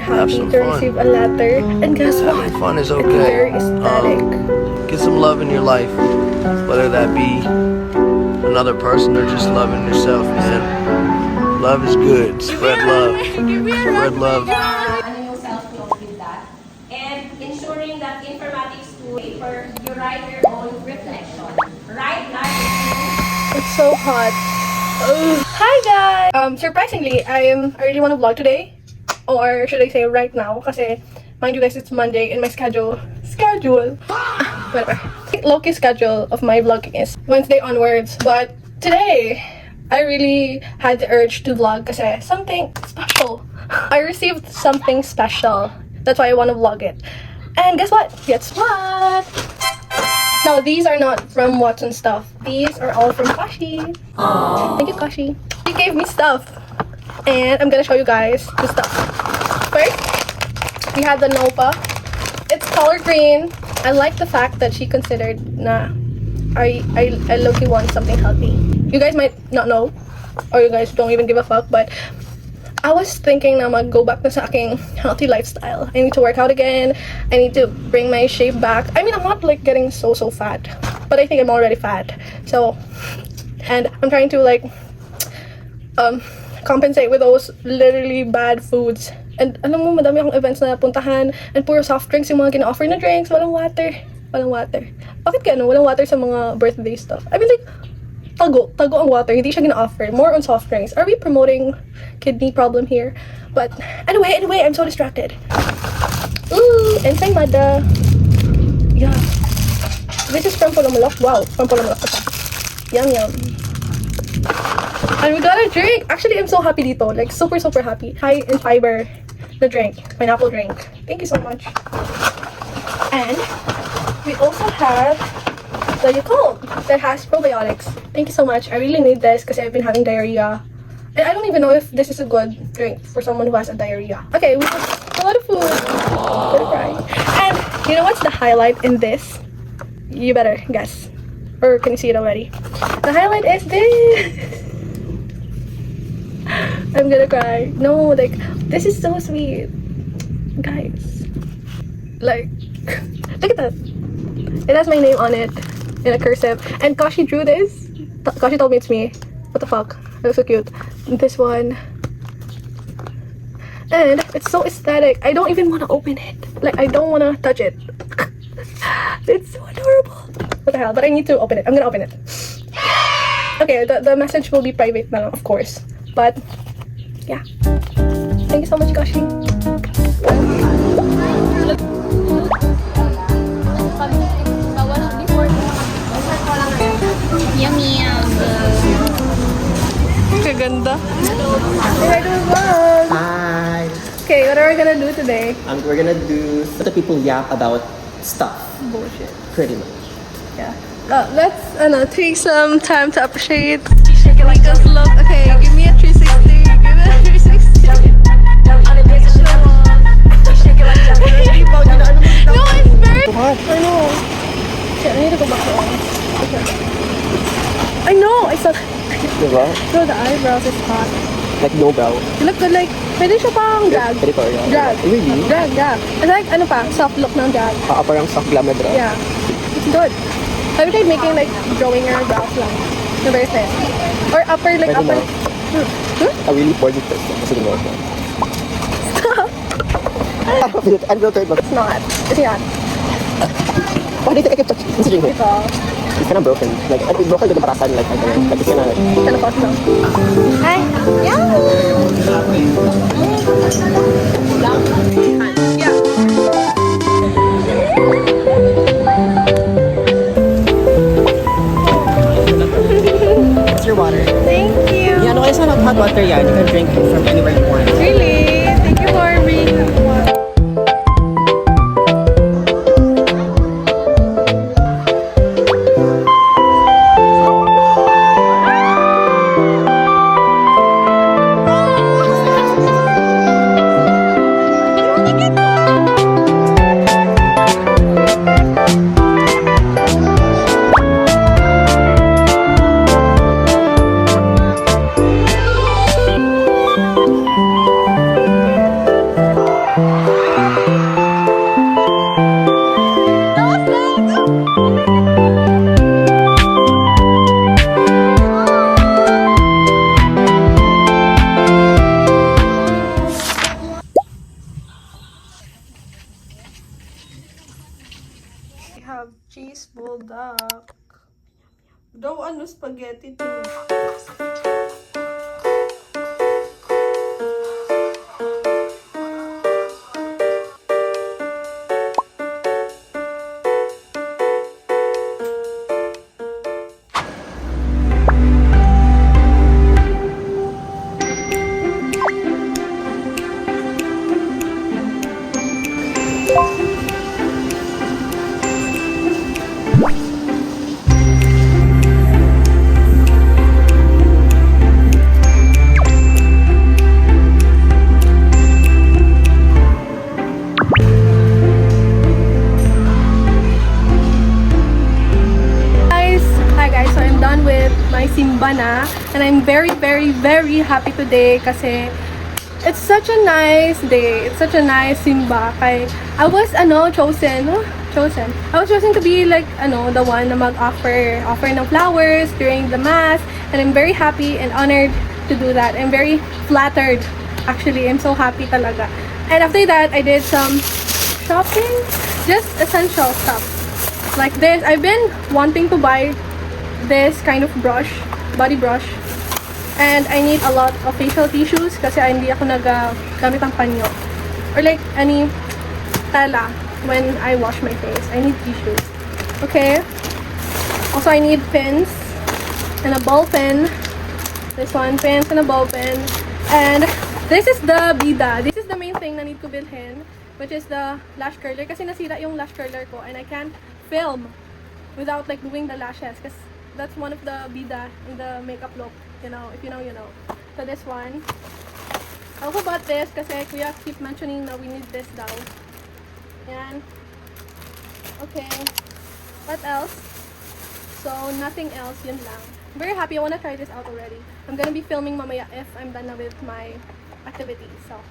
happy some to fun. receive a letter. And guess what? Having fun is It's okay. very aesthetic. Get some love in your life, whether that be another person or just loving yourself, man. Love is good. Spread love. Spread love. Ano yung self nyo with that. And ensuring that informatics tool paper, you write your own reflection. Write life. It's so hot. Ugh. Hi guys! Surprisingly, I really want to vlog today. Or should I say right now? Kasi, mind you guys, it's Monday and my whatever. Low-key schedule of my vlogging is Wednesday onwards. But today, I really had the urge to vlog kasi something special. I received something special. That's why I want to vlog it. And guess what? Guess what? Now, these are not from Watson stuff. These are all from Kashi. Thank you, Kashi. She gave me stuff. And I'm gonna show you guys the stuff. First, we have the Nopa. It's color green. I like the fact that she considered na I low-key want something healthy. You guys might not know, or you guys don't even give a fuck, but I was thinking na mag-go back na sa aking healthy lifestyle. I need to work out again. I need to bring my shape back. I mean, I'm not like getting so fat, but I think I'm already fat. So, and I'm trying to like compensate with those literally bad foods. And alam mo, madami akong events na puntahan and puro soft drinks yung mga gina-offer na drinks. Walang water. Walang water. Bakit gano'n? Walang water sa mga birthday stuff. I mean like, tago ang water. Hindi siya gina-offer. More on soft drinks. Are we promoting kidney problem here? But anyway, I'm so distracted. Ooh, ensaymada. Yeah. This is from Polomolok. Wow, from Polomolok. Yum. And we got a drink. Actually, I'm so happy dito. Like, super happy. High in fiber. The drink. Pineapple drink. Thank you so much. And we also have the Yakult that has probiotics. Thank you so much. I really need this because I've been having diarrhea. And I don't even know if this is a good drink for someone who has a diarrhea. Okay, we have a lot of food. I'm gonna cry. And you know what's the highlight in this? You better guess. Or can you see it already? The highlight is this. I'm gonna cry. No, like, this is so sweet. Guys. Like, look at that. It has my name on it in a cursive. And Kashi drew this. Kashi told me it's me. What the fuck? It looks so cute. This one. And it's so aesthetic. I don't even want to open it. Like, I don't want to touch it. It's so adorable. What the hell? But I need to open it. I'm gonna open it. Okay, the message will be private na lang, of course. But, yeah. Thank you so much, Kashi. Yummy. Kaganda. Hey, vlog. Hi. Okay, what are we gonna do today? We're gonna do what the people yap about stuff. Bullshit. Pretty much. Yeah. Let's take some time to appreciate Mika's look. Okay, give me a 360. Give me a 360. No, it's very. I know. Shit, I need to go back home. Okay. I know. I saw. Diba? No, the eyebrows is hot. Like no brow. You look good. Like, pwede siya pang drag. Editorial. Drag. Really? Drag, yeah. It's like, ano pa, soft look ng drag. Parang soft glam na drag. Yeah. It's good. Have you tried making like drawing your brows lang? The very nice. Or upper, like Pwede upper. na. I really poured it first. Kasi di mo ako. Stop. Unfiltered look. It's not. It's not. Why do you think I kept considering it? It's all. It's kind of broken. Like, it's broken with the parasan. Like, it's kind of... Kind of awesome. Hi. Yeah. Yeah. It's your water. Thank you. Yeah, no, it's not hot water yan. You can drink it from anywhere you want. Really? Thank you for bringing the water. cheese bulldog. Daw ano, spaghetti too. Guys, so I'm done with my simba na, and I'm very happy today kasi it's such a nice day. It's such a nice simba. Kay I was chosen. I was chosen to be like the one na mag-offer ng flowers during the mass, and I'm very happy and honored to do that. I'm very flattered. Actually, I'm so happy talaga. And after that, I did some shopping, just essential stuff. Like this, I've been wanting to buy this kind of brush, body brush, and I need a lot of facial tissues kasi hindi ako nagagamit ng panyo or like any tela when I wash my face. I need tissues. Okay. Also, I need pins and a ball pen. This one, pins and a ball pen. And this is the bida. This is the main thing na need ko bilhin, which is the lash curler kasi nasira yung lash curler ko and I can't film without like doing the lashes because that's one of the bida in the makeup look, if you know, you know. So this one. I also bought this kasi kuya keep mentioning na we need this daw. Yan. Okay. What else? So, nothing else. Yun lang. I'm very happy. I wanna try this out already. I'm gonna be filming mamaya if I'm done na with my activities. So,